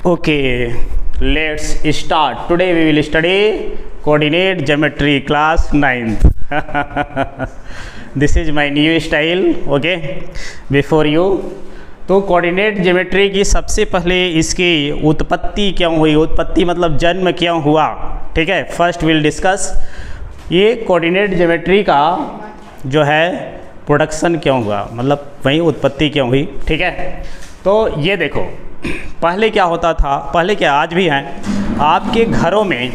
Okay, let's start. Today we will study coordinate geometry class 9th. This is my new style. Okay, before you. तो coordinate geometry की सबसे पहले इसकी उत्पत्ति क्यों हुई, उत्पत्ति मतलब जन्म क्यों हुआ, ठीक है। फर्स्ट विल डिस्कस ये कोऑर्डिनेट ज्योमेट्री का जो है प्रोडक्शन क्यों हुआ, मतलब वही उत्पत्ति क्यों हुई, ठीक है। तो ये देखो पहले क्या होता था, पहले क्या आज भी हैं आपके घरों में,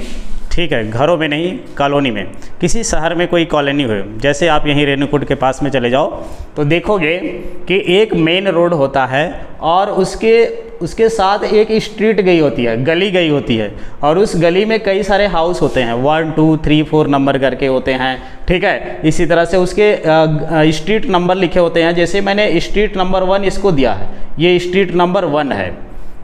ठीक है, घरों में नहीं कॉलोनी में, किसी शहर में कोई कॉलोनी हो, जैसे आप यहीं रेणुकूट के पास में चले जाओ तो देखोगे कि एक मेन रोड होता है और उसके साथ एक स्ट्रीट गई होती है, गली गई होती है, और उस गली में कई सारे हाउस होते हैं, 1 2 3 4 नंबर करके होते हैं, ठीक है। इसी तरह से उसके स्ट्रीट नंबर लिखे होते हैं। जैसे मैंने स्ट्रीट नंबर 1 इसको दिया है, ये स्ट्रीट नंबर 1 है,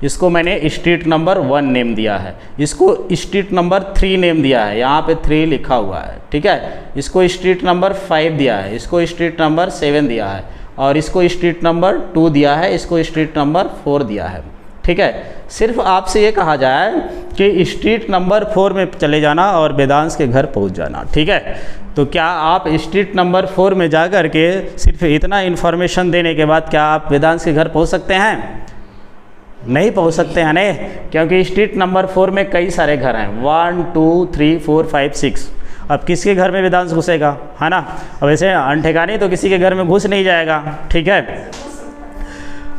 इसको मैंने स्ट्रीट नंबर 1 नेम दिया है, इसको स्ट्रीट नंबर 3 नेम दिया है, यहाँ पे 3 लिखा हुआ है, ठीक है। इसको स्ट्रीट नंबर 5 दिया है, इसको स्ट्रीट नंबर 7 दिया है, और इसको स्ट्रीट नंबर 2 दिया है, इसको स्ट्रीट नंबर 4 दिया है, ठीक है। सिर्फ आपसे ये कहा जाए कि स्ट्रीट नंबर 4 में चले जाना और वेदांश के घर पहुंच जाना, ठीक है। तो क्या आप स्ट्रीट नंबर 4 में जा कर के सिर्फ इतना इन्फॉर्मेशन देने के बाद क्या आप वेदांश के घर पहुंच सकते हैं? नहीं पहुंच सकते हैं नहीं, क्योंकि स्ट्रीट नंबर 4 में कई सारे घर हैं, 1 2 3 4 5 6। अब किसके घर में वेदांश घुसेगा, है ना। अब ऐसे अनठेकानी तो किसी के घर में घुस नहीं जाएगा, ठीक है।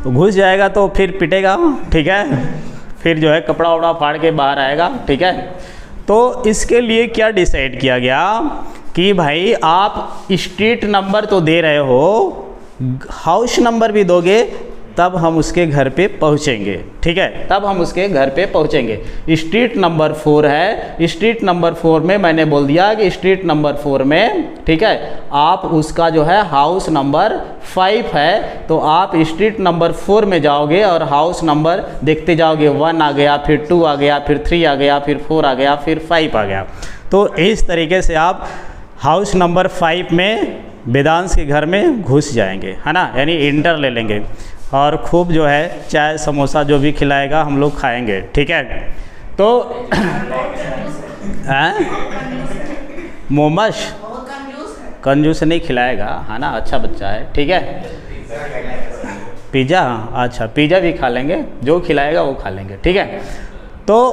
तो घुस जाएगा तो फिर पिटेगा, ठीक है, फिर जो है कपड़ा वपड़ा फाड़ के बाहर आएगा, ठीक है। तो इसके लिए क्या डिसाइड किया गया कि भाई आप स्ट्रीट नंबर तो दे रहे हो, हाउस नंबर भी दोगे तब हम उसके घर पे पहुंचेंगे, ठीक है, तब हम उसके घर पे पहुंचेंगे। स्ट्रीट नंबर 4 है, स्ट्रीट नंबर 4 में मैंने बोल दिया कि स्ट्रीट नंबर 4 में, ठीक है, आप उसका जो है हाउस नंबर 5 है, तो आप स्ट्रीट नंबर 4 में जाओगे और हाउस नंबर देखते जाओगे, 1 आ गया, फिर 2 आ गया, फिर 3 आ गया, फिर 4 आ गया, फिर 5 आ गया। तो इस तरीके से आप हाउस नंबर 5 में वेदांश के घर में घुस जाएंगे, है ना, यानी इंटर ले लेंगे, और खूब जो है चाय समोसा जो भी खिलाएगा हम लोग खाएंगे, ठीक है। तो मोमस कंजूस नहीं खिलाएगा, है ना, अच्छा बच्चा है, ठीक है। पिज़्ज़ा, अच्छा पिज़्ज़ा भी खा लेंगे, जो खिलाएगा वो खा लेंगे, ठीक है। तो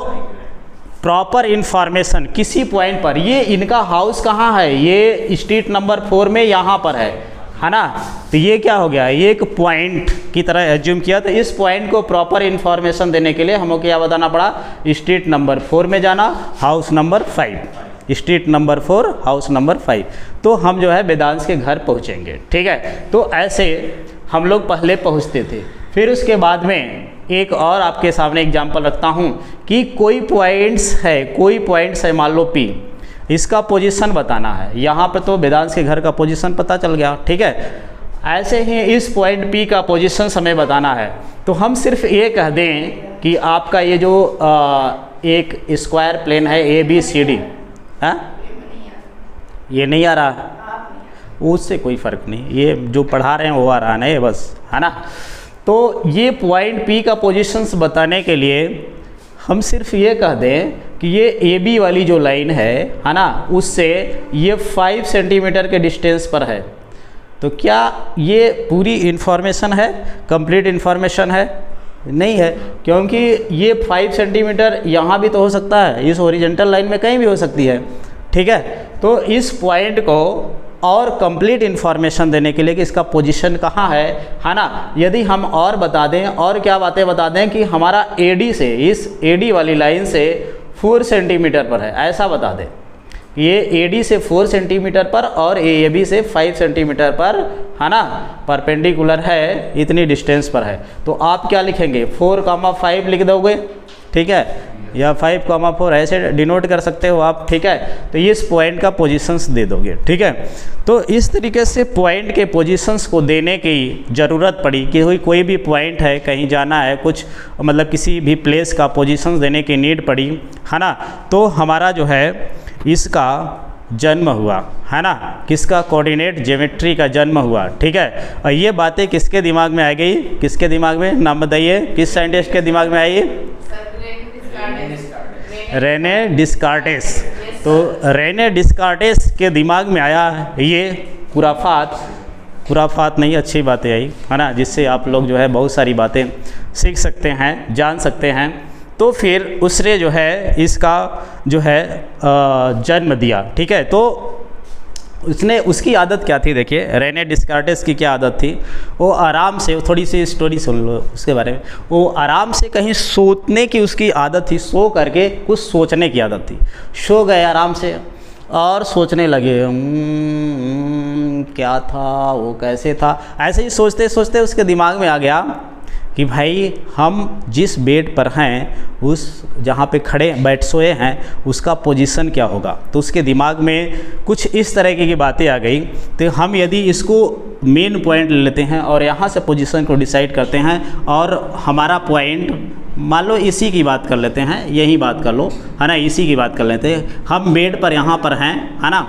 प्रॉपर इन्फॉर्मेशन किसी पॉइंट पर, ये इनका हाउस कहाँ है, ये स्ट्रीट नंबर 4 में यहाँ पर है ना। तो ये क्या हो गया, ये एक पॉइंट की तरह एज्यूम किया। तो इस पॉइंट को प्रॉपर इन्फॉर्मेशन देने के लिए हमको क्या बताना पड़ा, स्ट्रीट नंबर 4 में जाना, house number 5, street number 4 house number 5, तो हम जो है वेदांश के घर पहुँचेंगे, ठीक है। तो ऐसे हम लोग पहले पहुँचते थे। फिर उसके बाद में एक और आपके सामने एग्जाम्पल रखता हूँ कि कोई पॉइंट्स है, मान लो P, इसका पोजीशन बताना है। यहाँ पे तो वेदांश के घर का पोजीशन पता चल गया, ठीक है। ऐसे ही इस पॉइंट P का पोजीशन हमें बताना है, तो हम सिर्फ ये कह दें कि आपका ये जो एक स्क्वायर प्लेन है ABCD, है, ये नहीं आ रहा, उससे कोई फ़र्क नहीं, ये जो पढ़ा रहे हैं वो आ रहा है बस, है ना। तो ये पॉइंट P का पोजीशंस बताने के लिए हम सिर्फ ये कह दें कि ये AB वाली जो लाइन है ना, उससे ये 5 सेंटीमीटर के डिस्टेंस पर है। तो क्या ये पूरी इन्फॉर्मेशन है, कंप्लीट इन्फॉर्मेशन है? नहीं है, क्योंकि ये 5 सेंटीमीटर यहाँ भी तो हो सकता है, इस हॉरिजॉन्टल लाइन में कहीं भी हो सकती है, ठीक है। तो इस पॉइंट को और कंप्लीट इन्फॉर्मेशन देने के लिए कि इसका पोजीशन कहाँ है ना, यदि हम और बता दें, और क्या बातें बता दें कि हमारा AD से, इस AD वाली लाइन से 4 सेंटीमीटर पर है, ऐसा बता दें, ये AD से 4 सेंटीमीटर पर और AB से 5 सेंटीमीटर पर, है ना, परपेंडिकुलर है, इतनी डिस्टेंस पर है। तो आप क्या लिखेंगे, 4,5 लिख दोगे, ठीक है, या 5,4 ऐसे डिनोट कर सकते हो आप, ठीक है। तो इस पॉइंट का पोजीशंस दे दोगे, ठीक है। तो इस तरीके से पॉइंट के पोजीशंस को देने की ज़रूरत पड़ी कि कोई भी पॉइंट है, कहीं जाना है, कुछ मतलब किसी भी प्लेस का पोजीशंस देने की नीड पड़ी, है ना। तो हमारा जो है इसका जन्म हुआ, है ना, किसका, कोऑर्डिनेट ज्योमेट्री का जन्म हुआ, ठीक है। और ये बातें किसके दिमाग में आ गई, किसके दिमाग में, नाम बताइए, किस साइंटिस्ट के दिमाग में आई? रेने डिस्कार्टेस। तो रेने डिस्कार्टेस के दिमाग में आया ये खुराफात नहीं, अच्छी बातें आई है ना, जिससे आप लोग जो है बहुत सारी बातें सीख सकते हैं, जान सकते हैं। तो फिर उसने जो है इसका जो है जन्म दिया, ठीक है। तो उसने, उसकी आदत क्या थी, देखिए रेने डिस्कार्टेस की क्या आदत थी। वो आराम से, थोड़ी सी स्टोरी सुन लो उसके बारे में। वो आराम से कहीं सोने की उसकी आदत थी, सो करके कुछ सोचने की आदत थी। सो गए आराम से और सोचने लगे क्या था वो, कैसे था। ऐसे ही सोचते सोचते उसके दिमाग में आ गया कि भाई हम जिस बेड पर हैं, उस जहाँ पे खड़े बैठ सोए हैं, उसका पोजीशन क्या होगा। तो उसके दिमाग में कुछ इस तरह की बातें आ गई। तो हम यदि इसको मेन पॉइंट ले लेते हैं और यहाँ से पोजीशन को डिसाइड करते हैं, और हमारा पॉइंट मान लो इसी की बात कर लेते हैं, यही बात कर लो, है ना, इसी की बात कर लेते हैं। हम बेड पर यहाँ पर हैं, है ना,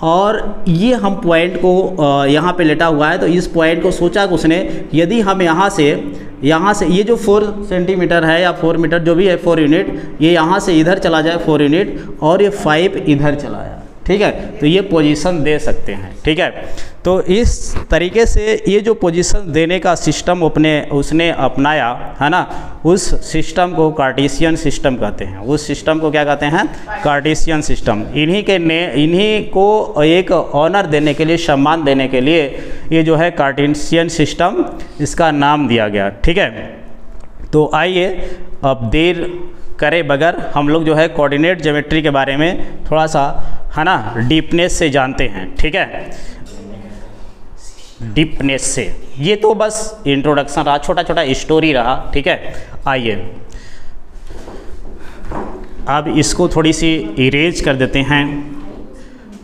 और ये हम पॉइंट को यहाँ पे लेटा हुआ है। तो इस पॉइंट को सोचा कि उसने, यदि हम यहाँ से ये जो 4 सेंटीमीटर है या 4 मीटर जो भी है, 4 यूनिट, ये यहाँ से इधर चला जाए 4 यूनिट, और ये 5 इधर चला जाए, ठीक है। तो ये पोजीशन दे सकते हैं, ठीक है। तो इस तरीके से ये जो पोजीशन देने का सिस्टम उसने अपनाया, है ना, उस सिस्टम को कार्टेशियन सिस्टम कहते हैं। उस सिस्टम को क्या कहते हैं, कार्टेशियन सिस्टम। इन्हीं को एक ऑनर देने के लिए, सम्मान देने के लिए ये जो है कार्टेशियन सिस्टम, इसका नाम दिया गया, ठीक है। तो आइए अब देर करे बगैर हम लोग जो है कोऑर्डिनेट ज्योमेट्री के बारे में थोड़ा सा, है ना, डीपनेस से जानते हैं, ठीक है, डीपनेस से। ये तो बस इंट्रोडक्शन रहा, छोटा छोटा स्टोरी रहा, ठीक है। आइए अब इसको थोड़ी सी इरेज कर देते हैं।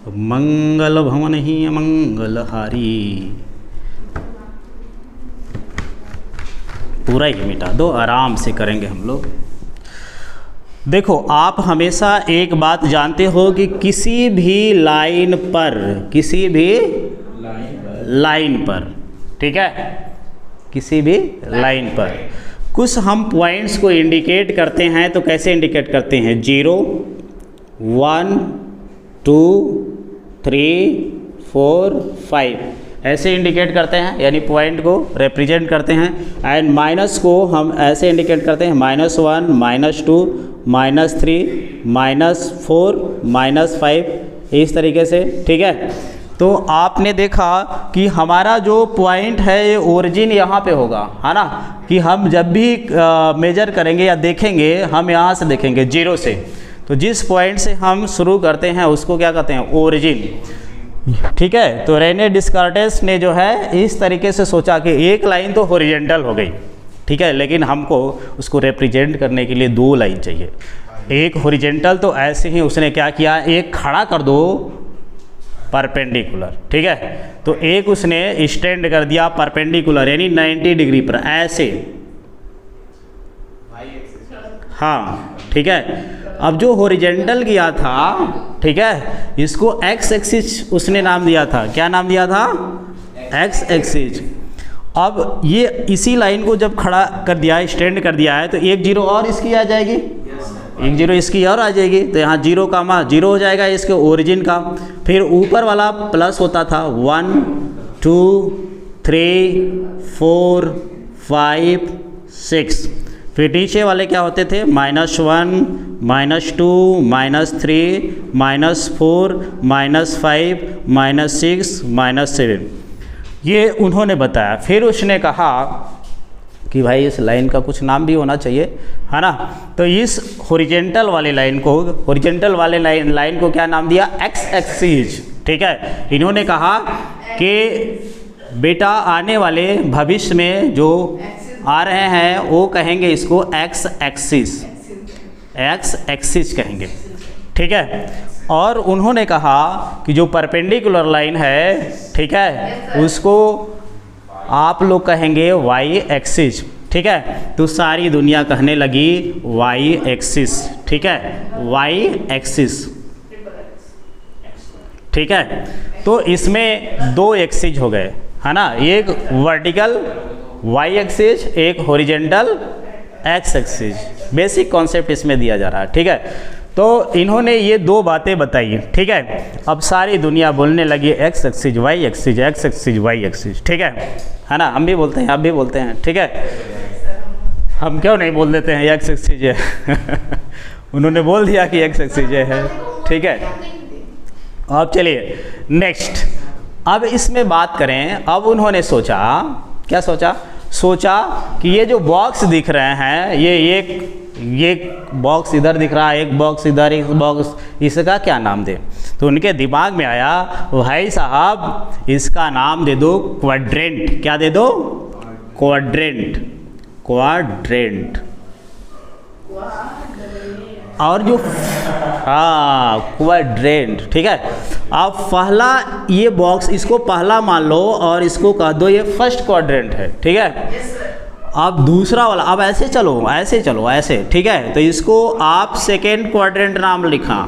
मंगल भवन ही मंगलहारी, पूरा ही मिटा दो, आराम से करेंगे हम लोग। देखो, आप हमेशा एक बात जानते हो कि किसी भी लाइन पर, ठीक है, किसी भी लाइन पर कुछ हम पॉइंट्स को इंडिकेट करते हैं। तो कैसे इंडिकेट करते हैं, 0 1 2 3 4 5 ऐसे इंडिकेट करते हैं, यानी पॉइंट को रिप्रेजेंट करते हैं। एंड माइनस को हम ऐसे इंडिकेट करते हैं, -1 -2 -3 -4 -5, इस तरीके से, ठीक है। तो आपने देखा कि हमारा जो पॉइंट है ये ओरिजिन यहाँ पे होगा, है ना, कि हम जब भी मेजर करेंगे या देखेंगे, हम यहाँ से देखेंगे 0 से। तो जिस पॉइंट से हम शुरू करते हैं उसको क्या कहते हैं, ओरिजिन, ठीक है। तो रेने डिस्कार्टेस ने जो है इस तरीके से सोचा कि एक लाइन तो हॉरिजॉन्टल हो गई, ठीक है, लेकिन हमको उसको रिप्रेजेंट करने के लिए 2 लाइन चाहिए। एक हॉरिजॉन्टल, तो ऐसे ही उसने क्या किया, एक खड़ा कर दो परपेंडिकुलर, ठीक है। तो एक उसने स्टैंड कर दिया परपेंडिकुलर, यानी 90 डिग्री पर, ऐसे, हाँ, ठीक है। अब जो हॉरिजॉन्टल किया था, ठीक है, इसको एक्स एक्सिस उसने नाम दिया था। क्या नाम दिया था, एक्स एक्सिस। अब ये इसी लाइन को जब खड़ा कर दिया, स्टैंड कर दिया है, तो 1 0 और इसकी आ जाएगी, 1 0 इसकी और आ जाएगी। तो यहाँ 0 0 हो जाएगा इसके ओरिजिन का। फिर ऊपर वाला प्लस होता था 1 2 3 4 5 6। फिर नीचे वाले क्या होते थे, -1 -2 -3 -4 -5 -6 -7, ये उन्होंने बताया। फिर उसने कहा कि भाई इस लाइन का कुछ नाम भी होना चाहिए, है ना। तो इस हॉरिजॉन्टल वाले लाइन को क्या नाम दिया, एक्स एक्सिस, ठीक है। इन्होंने कहा कि बेटा आने वाले भविष्य में जो आ रहे हैं वो कहेंगे इसको एक्स एक्सिस कहेंगे, ठीक है। और उन्होंने कहा कि जो परपेंडिकुलर लाइन है, ठीक है, उसको आप लोग कहेंगे वाई एक्सिस, ठीक है। तो सारी दुनिया कहने लगी वाई एक्सिस, ठीक है, वाई एक्सिस, ठीक है। तो इसमें 2 एक्सिस हो गए, है ना, एक वर्टिकल वाई एक्सिस, एक horizontal x axis. Basic concept इसमें दिया जा रहा है, ठीक है। तो इन्होंने ये दो बातें बताई, ठीक है। अब सारी दुनिया बोलने लगी X axis Y axis, X axis Y axis, ठीक है ना। हम भी बोलते हैं, आप भी बोलते हैं, ठीक है। हम क्यों नहीं बोल देते हैं एक्स एक्सिस है उन्होंने बोल दिया कि एक्स एक्सिस है, ठीक है। अब चलिए नेक्स्ट, अब इसमें बात करें। अब उन्होंने सोचा, क्या सोचा? सोचा कि ये जो बॉक्स दिख रहे हैं, ये बॉक्स इधर दिख रहा है, एक बॉक्स इधर, एक बॉक्स, इसका क्या नाम दे? तो उनके दिमाग में आया, भाई साहब इसका नाम दे दो क्वाड्रेंट। क्या दे दो? Quadrant, quadrant. और जो क्वाड्रेंट, ठीक है। अब पहला ये बॉक्स, इसको पहला मान लो और इसको कह दो ये फर्स्ट क्वाड्रेंट है, ठीक है। अब दूसरा वाला, अब ऐसे चलो, ऐसे चलो, ऐसे, ठीक है। तो इसको आप सेकेंड क्वाड्रेंट नाम लिखा,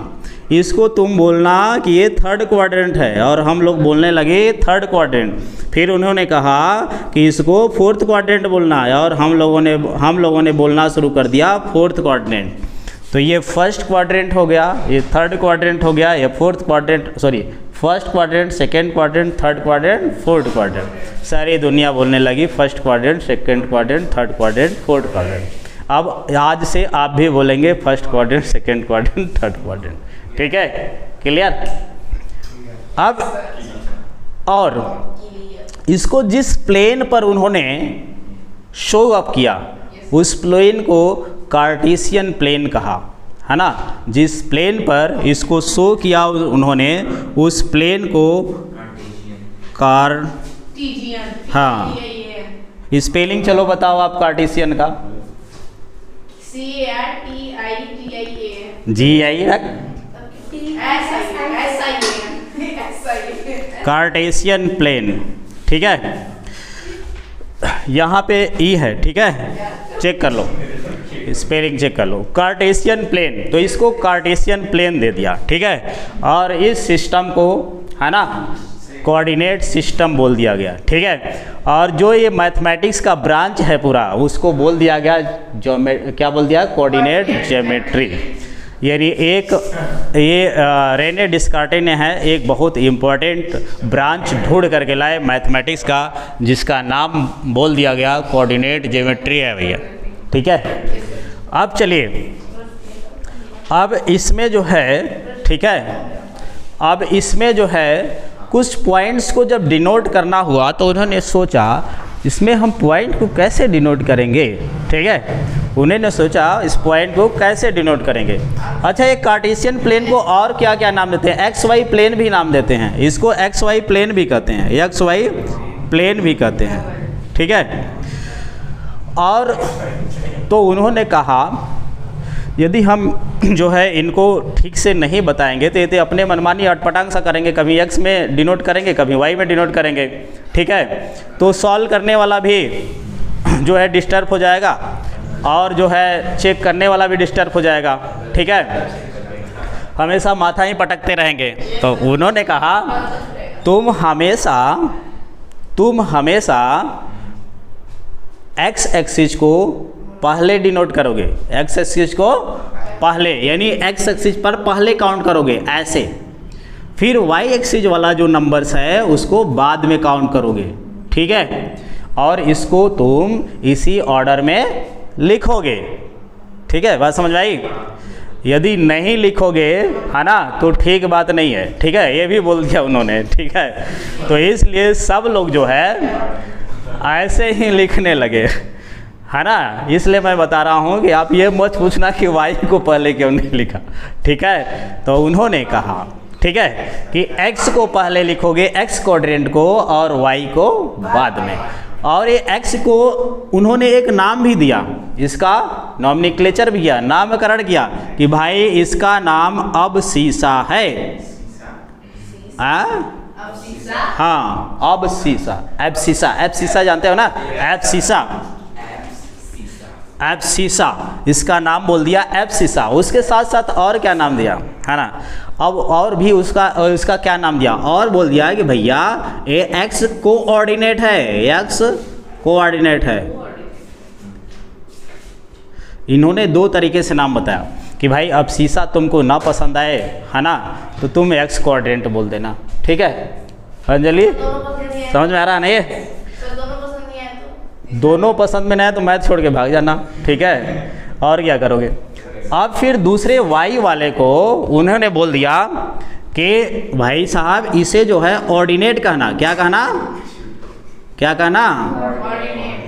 इसको तुम बोलना कि ये थर्ड क्वाड्रेंट है, और हम लोग बोलने लगे थर्ड क्वाड्रेंट। फिर उन्होंने कहा कि इसको फोर्थ क्वाड्रेंट बोलना है, और हम लोगों ने बोलना शुरू कर दिया फोर्थ क्वाड्रेंट। तो ये फर्स्ट क्वाड्रेंट हो गया, ये थर्ड क्वाड्रेंट हो गया, ये fourth quadrant, sorry first quadrant, second quadrant, third quadrant, fourth quadrant. सारी दुनिया बोलने लगी first quadrant, second quadrant, third quadrant, fourth quadrant. अब आज से आप भी बोलेंगे first quadrant, second quadrant, third quadrant, ठीक है। क्लियर? अब और इसको जिस प्लेन पर उन्होंने शो अप किया, उस प्लेन को कार्टेशियन प्लेन कहा, है ना। जिस प्लेन पर इसको शो किया उन्होंने, उस प्लेन को हाँ, स्पेलिंग चलो बताओ आप कार्टेशियन का। कार्टेशियन प्लेन, ठीक है। यहाँ पे ई है, ठीक है, चेक कर लो, स्पेलिंग चेक कर लो। कार्टेशियन प्लेन, तो इसको कार्टेशियन प्लेन दे दिया, ठीक है। और इस सिस्टम को, है ना, कोऑर्डिनेट सिस्टम बोल दिया गया, ठीक है। और जो ये मैथमेटिक्स का ब्रांच है पूरा, उसको बोल दिया गया क्या बोल दिया? Coordinate geometry. यानी एक ये रेने डिस्कार्टे ने है एक बहुत इम्पोर्टेंट ब्रांच ढूंढ करके लाए मैथमेटिक्स का, जिसका नाम बोल दिया गया कोऑर्डिनेट ज्योमेट्री है भैया, ठीक है। अब चलिए, अब इसमें जो है, ठीक है, अब इसमें जो है कुछ पॉइंट्स को जब डिनोट करना हुआ, तो उन्होंने सोचा इसमें हम पॉइंट को कैसे डिनोट करेंगे, ठीक है। उन्होंने सोचा इस पॉइंट को कैसे डिनोट करेंगे। अच्छा, एक कार्टेशियन प्लेन को और क्या क्या नाम देते हैं? एक्स वाई प्लेन भी नाम देते हैं, इसको एक्स वाई प्लेन भी कहते हैं, एक्स वाई प्लेन भी कहते हैं, ठीक है। और तो उन्होंने कहा यदि हम जो है इनको ठीक से नहीं बताएंगे तो ये अपने मनमानी अटपटांग सा करेंगे, कभी एक्स में डिनोट करेंगे, कभी वाई में डिनोट करेंगे, ठीक है। तो सॉल्व करने वाला भी जो है डिस्टर्ब हो जाएगा, और जो है चेक करने वाला भी डिस्टर्ब हो जाएगा, ठीक है। हमेशा माथा ही पटकते रहेंगे। तो उन्होंने कहा तुम हमेशा एक्स एक्सिस को पहले डिनोट करोगे, एक्स एक्सिस को पहले, यानी एक्स एक्सिस पर पहले काउंट करोगे ऐसे, फिर वाई एक्सिस वाला जो नंबर्स है उसको बाद में काउंट करोगे, ठीक है। और इसको तुम इसी ऑर्डर में लिखोगे, ठीक है। बात समझ में आई? यदि नहीं लिखोगे, है ना, तो ठीक बात नहीं है, ठीक है। ये भी बोल दिया उन्होंने, ठीक है। तो इसलिए सब लोग जो है ऐसे ही लिखने लगे, है ना। इसलिए मैं बता रहा हूँ कि आप ये मत पूछना कि वाई को पहले क्यों नहीं लिखा, ठीक है। तो उन्होंने कहा, ठीक है, कि एक्स को पहले लिखोगे, एक्स क्वाड्रेंट को, और वाई को बाद में। और ये एक्स को उन्होंने एक नाम भी दिया, इसका नॉमिनक्लेचर भी किया, नामकरण किया कि भाई इसका नाम अब शीशा है, हाँ, अब शीशा, एब शीशा, एब शीशा जानते हो ना, एब शीशा, एब शीशा, इसका नाम बोल दिया एब शीशा। उसके साथ साथ और क्या नाम दिया, है ना। अब और भी उसका क्या नाम दिया, और बोल दिया कि भैया ये एक्स कोऑर्डिनेट है, एक्स कोऑर्डिनेट है। इन्होंने दो तरीके से नाम बताया। कि भाई अब शीशा तुमको ना पसंद आए, है ना, तो तुम एक्स कोऑर्डिनेट बोल देना, ठीक है। अंजलि समझ में आ रहा है ना ये? दोनों पसंद में नहीं आए तो मैथ छोड़ के भाग जाना, ठीक है। और क्या करोगे? अब फिर दूसरे वाई वाले को उन्होंने बोल दिया कि भाई साहब इसे जो है ऑर्डिनेट कहना। क्या कहना? क्या कहना?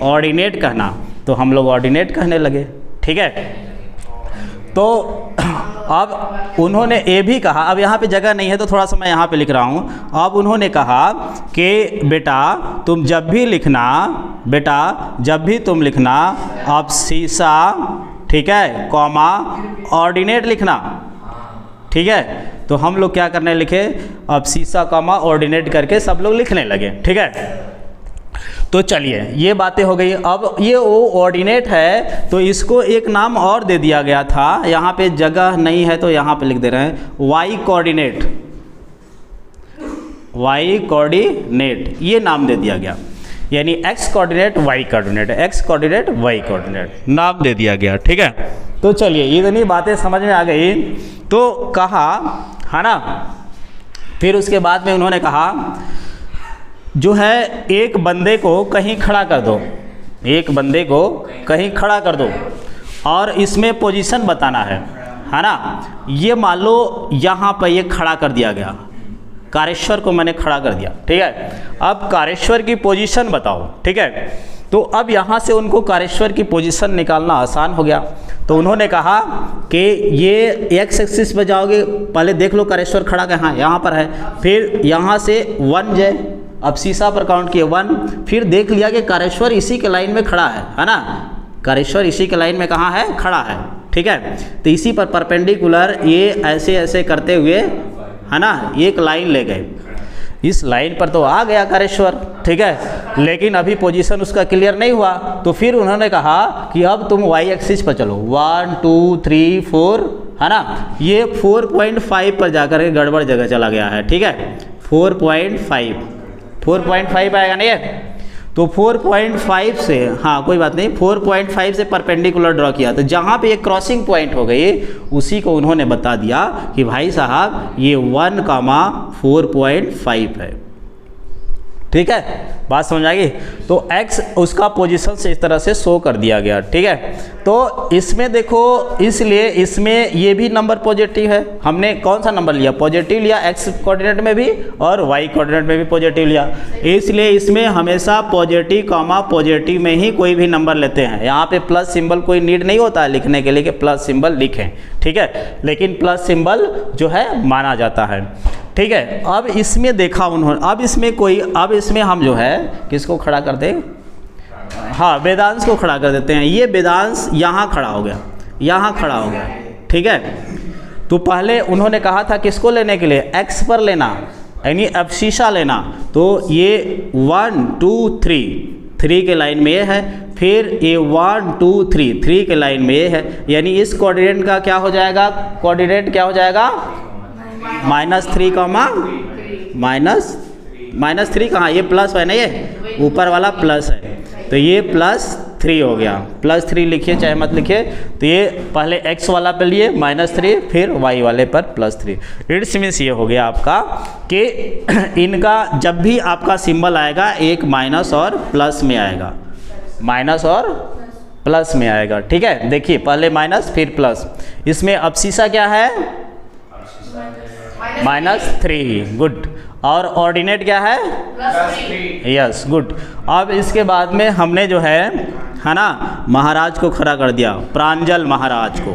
ऑर्डिनेट कहना। तो हम लोग ऑर्डिनेट कहने लगे, ठीक है। तो अब उन्होंने ये भी कहा, अब यहाँ पे जगह नहीं है तो थोड़ा सा मैं यहाँ पे लिख रहा हूँ। अब उन्होंने कहा कि बेटा तुम जब भी लिखना, बेटा जब भी तुम लिखना अब शीशा, ठीक है, कॉमा ऑर्डिनेट लिखना, ठीक है। तो हम लोग क्या करने लिखे, अब शीशा कॉमा ऑर्डिनेट करके सब लोग लिखने लगे, ठीक है। तो चलिए ये बातें हो गई। अब ये वो ऑर्डिनेट है तो इसको एक नाम और दे दिया गया था, यहाँ पे जगह नहीं है तो यहाँ पे लिख दे रहे हैं वाई कोऑर्डिनेट। वाई कोऑर्डिनेट ये नाम दे दिया गया, यानी X coordinate Y coordinate, X coordinate Y coordinate नाम दे दिया गया, ठीक है। तो चलिए इतनी बातें समझ में आ गई। तो कहा, है ना, फिर उसके बाद में उन्होंने कहा जो है एक बंदे को कहीं खड़ा कर दो, एक बंदे को कहीं खड़ा कर दो और इसमें पोजीशन बताना है ना। ये मान लो यहाँ पर ये खड़ा कर दिया गया, कारेश्वर को मैंने खड़ा कर दिया, ठीक है। अब कारेश्वर की पोजीशन बताओ, ठीक है। तो अब यहाँ से उनको कारेश्वर की पोजीशन निकालना आसान हो गया। तो उन्होंने कहा कि ये एक्स एक्सिस पे जाओगे, पहले देख लो कारेश्वर खड़ा कहाँ, यहाँ पर है। फिर यहाँ से 1 जाए, अब शीशा पर काउंट किए 1, फिर देख लिया कि कारेश्वर इसी के लाइन में खड़ा है ना। कारेश्वर इसी के लाइन में कहाँ है? खड़ा है, ठीक है। तो इसी पर परपेंडिकुलर ये ऐसे ऐसे करते हुए, है ना, एक लाइन ले गए। इस लाइन पर तो आ गया कारेश्वर, ठीक है, लेकिन अभी पोजीशन उसका क्लियर नहीं हुआ। तो फिर उन्होंने कहा कि अब तुम वाई एक्सिस पर चलो, 1 2 3 4, है ना। ये 4.5 पर जाकर के गड़बड़ जगह चला गया है, ठीक है। 4.5 आएगा ना ये। तो 4.5 से, हाँ कोई बात नहीं, 4.5 से परपेंडिकुलर ड्रॉ किया। तो जहाँ पे एक क्रॉसिंग पॉइंट हो गई उसी को उन्होंने बता दिया कि भाई साहब ये 1,4.5 है, ठीक है। बात समझ आ गई? तो x उसका पोजीशन से इस तरह से शो कर दिया गया, ठीक है। तो इसमें देखो, इसलिए इसमें ये भी नंबर पॉजिटिव है। हमने कौन सा नंबर लिया? पॉजिटिव लिया, x कोऑर्डिनेट में भी और y कोऑर्डिनेट में भी पॉजिटिव लिया। इसलिए इसमें हमेशा पॉजिटिव कॉमा पॉजिटिव में ही कोई भी नंबर लेते हैं। यहाँ पे प्लस सिंबल कोई नीड नहीं होता है लिखने के लिए कि प्लस सिंबल लिखें, ठीक है, लेकिन प्लस सिंबल जो है माना जाता है, ठीक है। अब इसमें देखा उन्होंने, अब इसमें हम जो है किसको खड़ा कर दें? हाँ, वेदांश को खड़ा कर देते हैं। ये वेदांश यहाँ खड़ा हो गया, यहाँ खड़ा हो गया, ठीक है। तो पहले उन्होंने कहा था किसको लेने के लिए? एक्स पर लेना, यानी अब शीशा लेना। तो ये 1 2 3 के लाइन में ये है, फिर ये 1 2 3 के लाइन में ये है, यानी इस कोऑर्डिनेट का क्या हो जाएगा? कोऑर्डिनेट क्या हो जाएगा? -3 कॉमा -3 कहाँ? ये प्लस है ना, ये ऊपर वाला प्लस है, तो ये +3 हो गया। +3 लिखिए चाहे मत लिखिए। तो ये पहले x वाला पे लिए -3, फिर y वाले पर +3। इट्स मीन्स ये हो गया आपका कि इनका जब भी आपका सिंबल आएगा एक माइनस और प्लस में आएगा, माइनस और प्लस में आएगा, ठीक है। देखिए पहले माइनस फिर प्लस। इसमें अब शीशा क्या है? -3, गुड। और ऑर्डिनेट क्या है? +3, यस, गुड। अब इसके बाद में हमने जो है ना, महाराज को खड़ा कर दिया, प्रांजल महाराज को।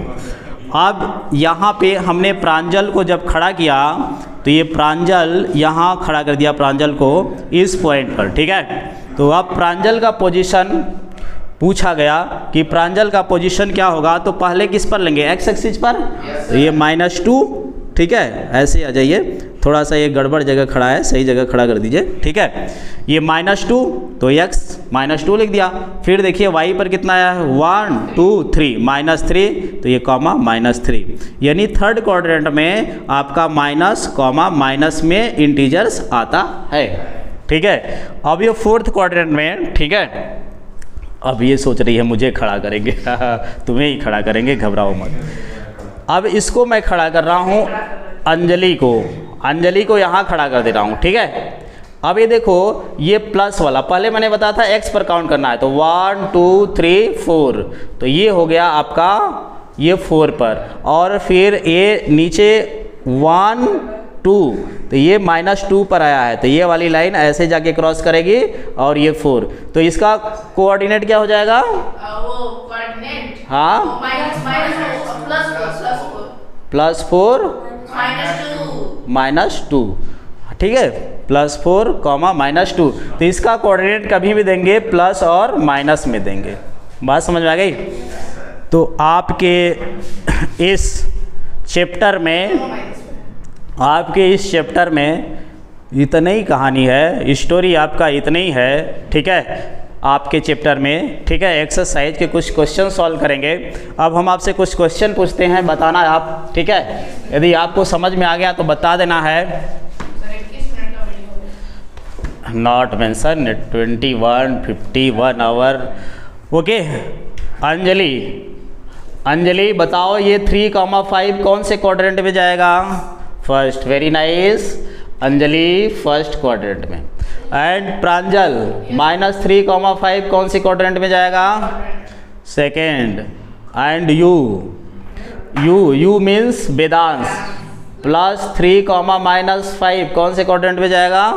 अब यहाँ पे हमने प्रांजल को जब खड़ा किया तो ये प्रांजल यहाँ खड़ा कर दिया, प्रांजल को इस पॉइंट पर, ठीक है। तो अब प्रांजल का पोजीशन पूछा गया कि प्रांजल का पोजीशन क्या होगा, तो पहले किस पर लेंगे? एक्स एक्सिस पर। तो ये -2, ठीक है, ऐसे आ जाइए, थोड़ा सा ये गड़बड़ जगह खड़ा है, सही जगह खड़ा कर दीजिए, ठीक है। ये -2 तो x -2 लिख दिया। फिर देखिए y पर कितना आया है? 1 2 3 -3, तो ये कॉमा -3, यानी थर्ड क्वाड्रेंट में आपका माइनस कॉमा माइनस में इंटीजर्स आता है, ठीक है। अब ये फोर्थ क्वाड्रेंट में, ठीक है। अब ये सोच रही है मुझे खड़ा करेंगे तुम्हें ही खड़ा करेंगे, घबराओ मत। अब इसको मैं खड़ा कर रहा हूँ अंजलि को यहाँ खड़ा कर दे रहा हूँ, ठीक है। अब ये देखो ये प्लस वाला, पहले मैंने बताया था x पर काउंट करना है, तो 1 2 3 4, तो ये हो गया आपका ये 4 पर, और फिर ये नीचे 1 2, तो ये -2 पर आया है, तो ये वाली लाइन ऐसे जाके क्रॉस करेगी और ये 4, तो इसका कोऑर्डिनेट क्या हो जाएगा? वो कोऑर्डिनेट, हाँ, +4 -2, ठीक है, +4, -2, तो इसका कोऑर्डिनेट कभी भी देंगे प्लस और माइनस में देंगे। बात समझ में आ गई? तो आपके इस चैप्टर में इतना ही कहानी है, स्टोरी आपका इतना ही है, ठीक है, आपके चैप्टर में, ठीक है। एक्सरसाइज के कुछ क्वेश्चन सॉल्व करेंगे। अब हम आपसे कुछ क्वेश्चन पूछते हैं, बताना है आप, ठीक है। यदि आपको समझ में आ गया तो बता देना है। Not mention 21:51 hour. Okay, Anjali बताओ ये 3,5 कौन से क्वाड्रेंट में जाएगा? First, very nice, Anjali first quadrant में। एंड प्रांजल -3,5 कौन सी क्वाड्रेंट में जाएगा? Second. And you means Vedansh +3, -5 कौन से क्वाड्रेंट में जाएगा?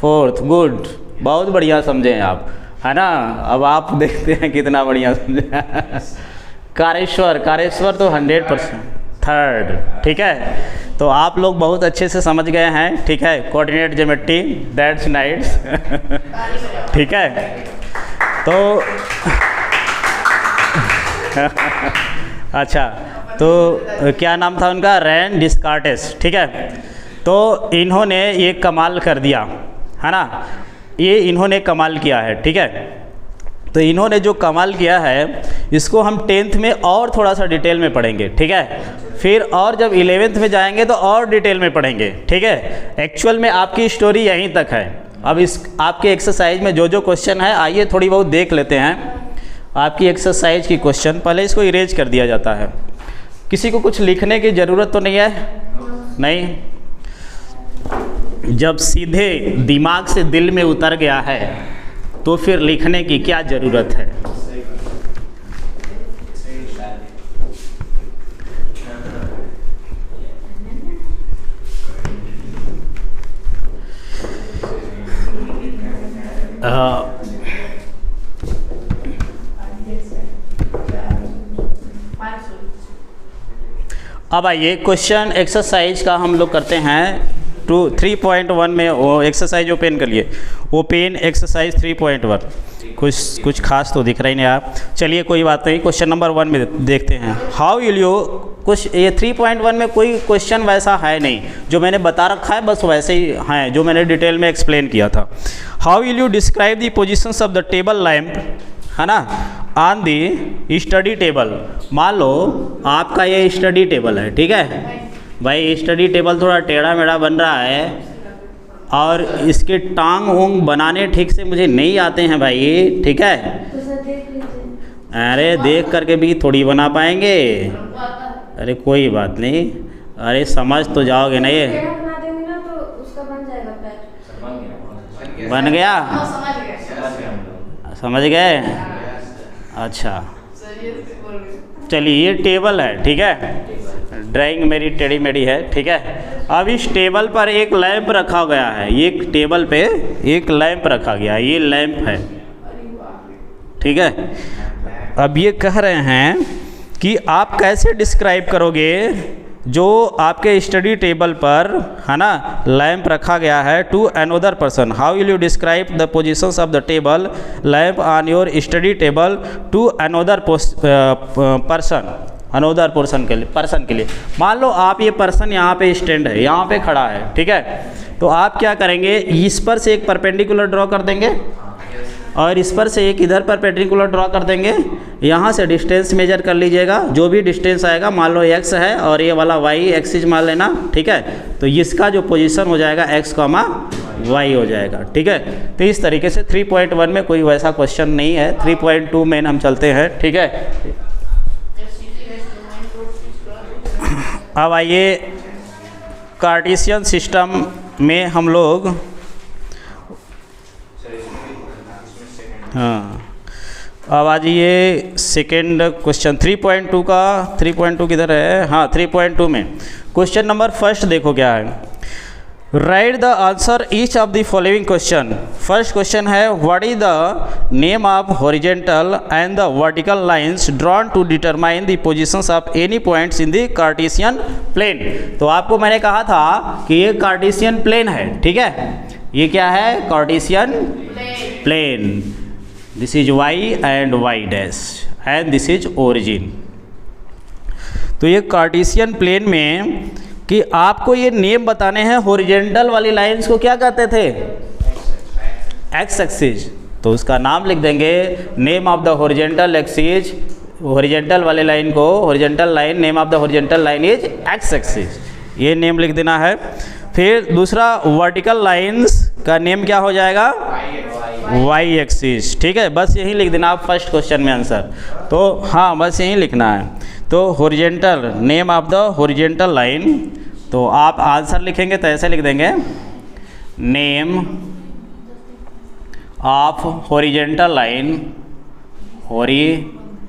फोर्थ। गुड, बहुत बढ़िया समझे हैं आप, है ना। अब आप देखते हैं कितना बढ़िया समझे। कारेश्वर तो 100% थर्ड, ठीक है। तो आप लोग बहुत अच्छे से समझ गए हैं, ठीक है। Coordinate geometry, that's nice. ठीक है, तो अच्छा, तो क्या नाम था उनका? रैन डिस्कार्टेस, ठीक है। तो इन्होंने ये कमाल कर दिया, है ना, ये इन्होंने कमाल किया है, ठीक है। तो इन्होंने जो कमाल किया है इसको हम 10th में और थोड़ा सा डिटेल में पढ़ेंगे, ठीक है। फिर और जब 11th में जाएंगे तो और डिटेल में पढ़ेंगे, ठीक है। एक्चुअल में आपकी स्टोरी यहीं तक है। अब इस आपके एक्सरसाइज में जो जो क्वेश्चन है, आइए थोड़ी बहुत देख लेते हैं आपकी एक्सरसाइज की क्वेश्चन। पहले इसको इरेज कर दिया जाता है। किसी को कुछ लिखने की ज़रूरत तो नहीं है? नहीं, जब सीधे दिमाग से दिल में उतर गया है तो फिर लिखने की क्या ज़रूरत है? अब आइए क्वेश्चन एक्सरसाइज का हम लोग करते हैं 3.1 में। वो एक्सरसाइज ओपन करिए, ओपन एक्सरसाइज 3.1। कुछ खास तो दिख रहा ही नहीं आप। चलिए कोई बात नहीं, क्वेश्चन नंबर 1 में देखते हैं। हाउ विल यू, कुछ ये 3.1 में कोई क्वेश्चन वैसा है नहीं, जो मैंने बता रखा है बस वैसे ही हैं जो मैंने डिटेल में एक्सप्लेन किया था। How will you describe the positions of the table lamp, है ना, ऑन दी स्टडी टेबल। मान लो आपका ये स्टडी टेबल है, ठीक है भाई। स्टडी टेबल थोड़ा टेढ़ा मेढ़ा बन रहा है और इसके टांग वोंग बनाने ठीक से मुझे नहीं आते हैं भाई, ठीक है। अरे देख करके भी थोड़ी बना पाएंगे। अरे कोई बात नहीं, अरे समझ तो जाओगे ना। ये बन गया, समझ गए? अच्छा चलिए, ये टेबल है, ठीक है। ड्राइंग मेरी टेढ़ी मेढ़ी है, ठीक है। अब इस टेबल पर एक लैंप रखा गया है, ये टेबल पे एक लैंप रखा गया है, ये लैंप है, ठीक है। अब ये कह रहे हैं कि आप कैसे डिस्क्राइब करोगे जो आपके स्टडी टेबल पर, है ना, लैंप रखा गया है to another person. How will you describe the positions of the table lamp on your study table to another person, another person के लिए। मान लो आप ये पर्सन यहाँ पे स्टैंड है, यहाँ पे खड़ा है, ठीक है। तो आप क्या करेंगे, इस पर से एक परपेंडिकुलर ड्रॉ कर देंगे और इस पर से एक इधर परपेंडिकुलर ड्रॉ कर देंगे। यहाँ से डिस्टेंस मेजर कर लीजिएगा, जो भी डिस्टेंस आएगा, मान लो x है और ये वाला y एक्सिस मान लेना, ठीक है। तो इसका जो पोजीशन हो जाएगा x, y हो जाएगा, ठीक है। तो इस तरीके से 3.1 में कोई वैसा क्वेश्चन नहीं है। 3.2 में हम चलते हैं, ठीक है। अब आइए कार्टेशियन सिस्टम में हम लोग, हाँ अब आ जाइए सेकेंड क्वेश्चन 3.2 का। 3.2 किधर है? हाँ 3.2 में क्वेश्चन नंबर फर्स्ट देखो क्या है। Write the answer each of the following question. First question है what is the name of horizontal and the vertical lines drawn to determine the positions of any points in the Cartesian plane. तो आपको मैंने कहा था कि ये Cartesian plane है, ठीक है। ये क्या है? Cartesian plane. This is Y and Y dash and this is origin. तो ये कार्टेशियन प्लेन में कि आपको ये नेम बताने हैं, हॉरिजेंटल वाली लाइंस को क्या कहते थे? X axis. तो उसका नाम लिख देंगे, name of the horizontal axis. Horizontal वाले लाइन को, horizontal line, name of the horizontal line is x axis, ये नेम लिख देना है। फिर दूसरा वर्टिकल लाइंस का नेम क्या हो जाएगा? वाई एक्सिस, ठीक है। बस यही लिख देना आप फर्स्ट क्वेश्चन में आंसर। तो हाँ बस यही लिखना है। तो horizontal, name of the horizontal line, तो आप आंसर लिखेंगे तो ऐसे लिख देंगे, name of horizontal line, horizontal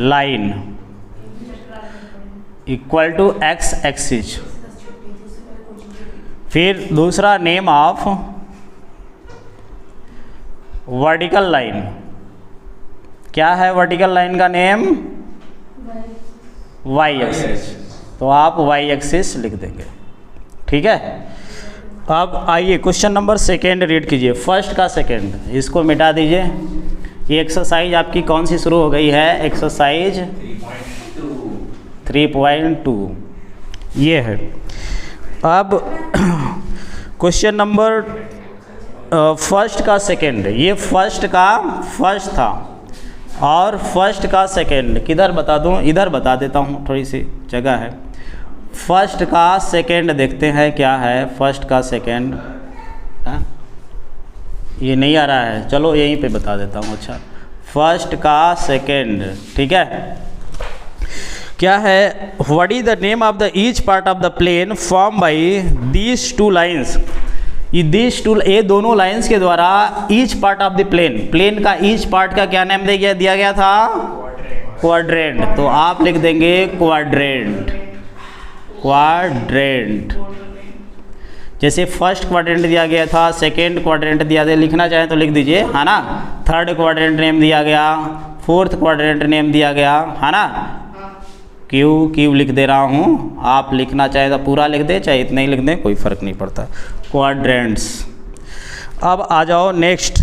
line equal to X axis. फिर दूसरा नेम ऑफ वर्टिकल लाइन, क्या है वर्टिकल लाइन का नेम? Y axis. तो आप वाई एक्सिस लिख देंगे, ठीक है। अब आइए क्वेश्चन नंबर सेकेंड रीड कीजिए, फर्स्ट का सेकेंड, इसको मिटा दीजिए। ये एक्सरसाइज आपकी कौन सी शुरू हो गई है? एक्सरसाइज 3.2 ये है। अब क्वेश्चन नंबर फर्स्ट का सेकेंड, ये फर्स्ट का फर्स्ट था और फर्स्ट का सेकेंड किधर बता दूं? इधर बता देता हूं, थोड़ी सी जगह है। फर्स्ट का सेकेंड देखते हैं क्या है। फर्स्ट का सेकेंड, ये नहीं आ रहा है, चलो यहीं पे बता देता हूं। अच्छा, फर्स्ट का सेकेंड, ठीक है। क्या है? What is the name of the each part of the plane form by these two lines. ये दोनों लाइंस के द्वारा each part of the plane का ईच पार्ट का क्या नाम दिया गया था? क्वाड्रेंट। तो आप लिख देंगे क्वाड्रेंट। जैसे फर्स्ट क्वाड्रेंट दिया गया था, सेकेंड क्वाड्रेंट दिया गया, लिखना चाहें तो लिख दीजिए, है ना। थर्ड क्वाड्रेंट नेम दिया गया, फोर्थ क्वाड्रेंट नेम दिया गया, है ना। क्यू लिख दे रहा हूँ, आप लिखना चाहे तो पूरा लिख दे, चाहे इतना ही लिख दें, कोई फ़र्क नहीं पड़ता। क्वाड्रेंट्स। अब आ जाओ नेक्स्ट,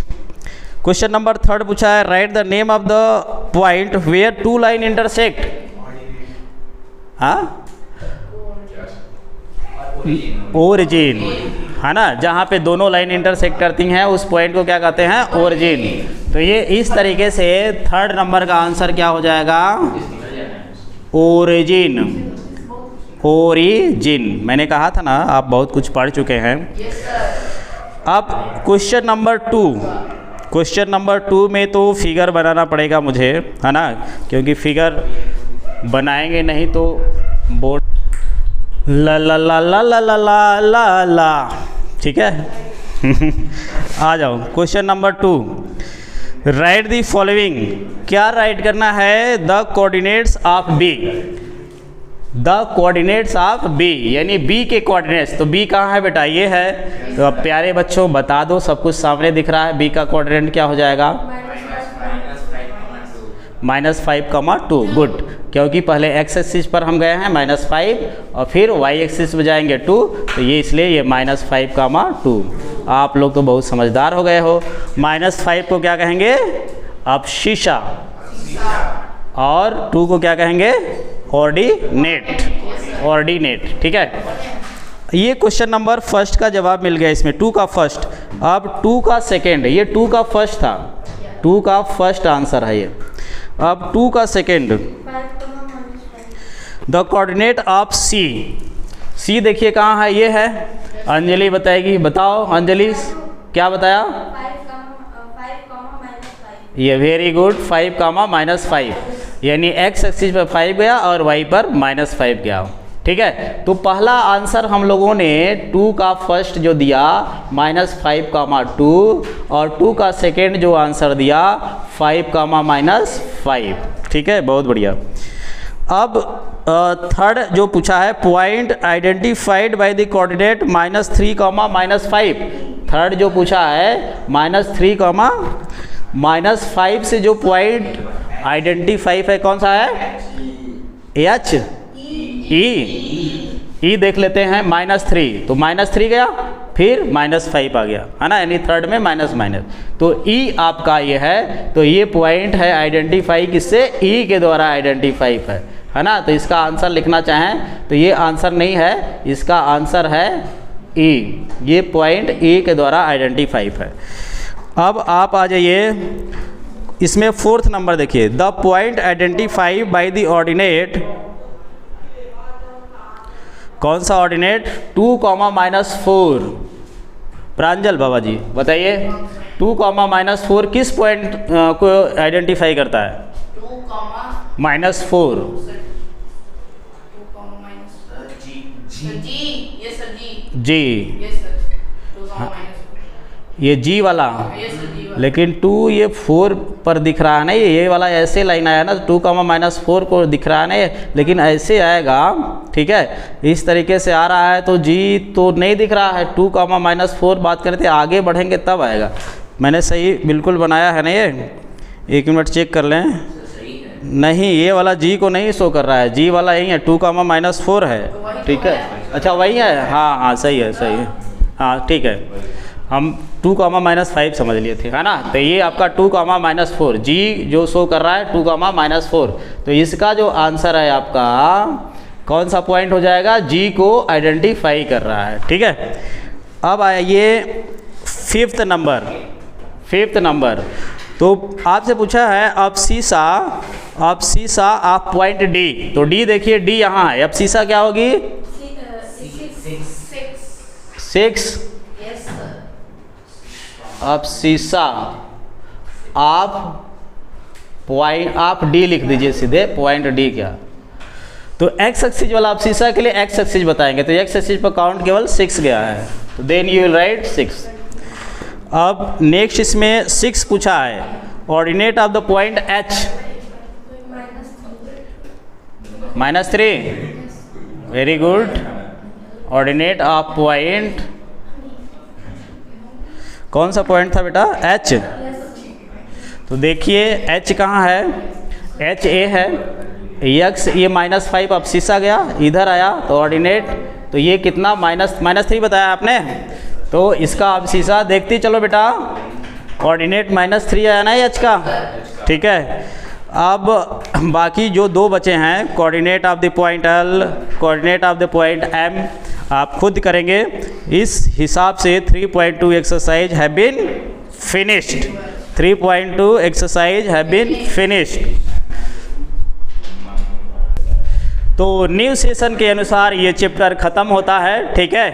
क्वेश्चन नंबर थर्ड पूछा है, write the name of the point where two line intersect. हाँ, ओरिजिन, है ना। जहाँ पे दोनों लाइन इंटरसेक्ट करती हैं उस पॉइंट को क्या कहते हैं? ओरिजिन। तो ये इस तरीके से थर्ड नंबर का आंसर क्या हो जाएगा? ओरिजिन। ओरिजिन, मैंने कहा था ना आप बहुत कुछ पढ़ चुके हैं। अब क्वेश्चन नंबर टू में तो फिगर बनाना पड़ेगा मुझे, है ना, क्योंकि फिगर बनाएंगे नहीं तो बोर्ड ला ला ला ला ला ला ला ला ला, ठीक है। आ जाओ question number 2, write the following. क्या राइट करना है? The coordinates of B. The coordinates of B यानी बी के कोऑर्डिनेट्स। तो बी कहाँ है बेटा? ये है। तो अब प्यारे बच्चों बता दो, सब कुछ सामने दिख रहा है। बी का कोऑर्डिनेट क्या हो जाएगा? -5,2। गुड, क्योंकि पहले एक्स एक्सिस पर हम गए हैं -5 और फिर वाई एक्सिस में जाएंगे 2, तो ये इसलिए ये -5,2। आप लोग तो बहुत समझदार हो गए हो। -5 को क्या कहेंगे? अब शीशा, और 2 को क्या कहेंगे? ऑर्डिनेट, ठीक है। ये क्वेश्चन नंबर फर्स्ट का जवाब मिल गया इसमें, 2 का फर्स्ट। अब 2 का सेकेंड, ये 2 का फर्स्ट था, 2 का फर्स्ट आंसर है ये। अब 2 का सेकेंड, द कोऑर्डिनेट ऑफ सी देखिए कहाँ है? ये है। अंजलि बताएगी, बताओ अंजलि क्या बताया? 5, -5। ये वेरी गुड, 5, -5। यानी x एक्सिस पर 5 गया और y पर -5 गया। ठीक है, तो पहला आंसर हम लोगों ने 2 का फर्स्ट जो दिया -5, और 2 का सेकेंड जो आंसर दिया 5, -5। ठीक है, बहुत बढ़िया। अब थर्ड जो पूछा है, point identified by the coordinate -3, -5। Third जो पूछा है -3, -5 से जो पॉइंट आइडेंटिफाई है कौन सा है? एच ई देख लेते हैं। -3 तो -3 गया, फिर -5 आ गया, है ना, यानी थर्ड में माइनस माइनस, तो ई आपका ये है। तो ये पॉइंट है आइडेंटिफाई किससे? ई के द्वारा आइडेंटिफाई है ना। तो इसका आंसर लिखना चाहें तो ये आंसर नहीं है, इसका आंसर है ई। ये पॉइंट ई के द्वारा आइडेंटिफाई है। अब आप आ जाइए इसमें फोर्थ नंबर देखिए, the point identify by the ordinate. कौन सा ऑर्डिनेट? 2, -4। प्रांजल बाबा जी बताइए, 2, -4 किस पॉइंट को आइडेंटिफाई करता है? 2, -4। जी, ये जी वाला, लेकिन 2 ये 4 पर दिख रहा है ना, ये वाला ऐसे लाइन आया ना, 2, -4 को दिख रहा है ना, लेकिन ऐसे आएगा। ठीक है, इस तरीके से आ रहा है तो जी तो नहीं दिख रहा है। 2, -4 बात करते थे, आगे बढ़ेंगे तब आएगा। मैंने सही बिल्कुल बनाया है ना ये? 1 मिनट चेक कर लें। नहीं, ये वाला जी को नहीं शो कर रहा है, जी वाला यही है, 2, -4 है। ठीक है, अच्छा वही है, हाँ सही है, सही है, हाँ ठीक है। हम 2, -5 समझ लिए थे, है ना। तो ये आपका 2, -4 जी जो शो कर रहा है 2, -4। तो इसका जो आंसर है आपका कौन सा पॉइंट हो जाएगा? जी को आइडेंटिफाई कर रहा है। ठीक है, अब आइए फिफ्थ नंबर। तो आपसे पूछा है अब शीशा आप पॉइंट डी, तो डी देखिए, डी यहाँ है। अब शीशा क्या होगी? 6। अब शीशा आप डी लिख दीजिए सीधे, पॉइंट डी क्या? तो एक्स एक्सिस वाला आप शीशा के लिए एक्स एक्सिस बताएंगे, तो एक्स एक्सिस पर काउंट केवल 6 गया है, तो देन यू विल राइट 6। अब नेक्स्ट इसमें 6 पूछा है, ordinate of the point H -3। Very good, ordinate of point, कौन सा पॉइंट था बेटा? एच। तो देखिए एच कहाँ है? एच ए है, एक्स ये -5 अब शीशा गया, इधर आया तो ऑर्डिनेट, तो ये कितना -3 बताया आपने, तो इसका अब शीशा देखती चलो बेटा, ऑर्डिनेट -3 आया ना एच का। ठीक है, अब बाकी जो 2 बचे हैं, coordinate of the point L, coordinate of the point M, आप खुद करेंगे। इस हिसाब से 3.2 exercise have been finished. 3.2 exercise have been finished. तो न्यू सेशन के अनुसार ये चैप्टर ख़त्म होता है। ठीक है,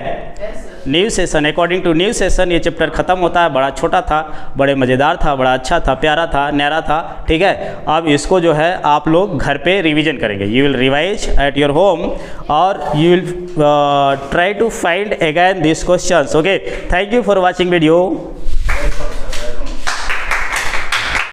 new session, according to new session ये चैप्टर ख़त्म होता है। बड़ा छोटा था, बड़े मज़ेदार था, बड़ा अच्छा था, प्यारा था, न्यारा था। ठीक है, अब इसको जो है आप लोग घर पे रिवीजन करेंगे। You will revise at your home और you will try to find again this questions. Okay, thank you for watching video.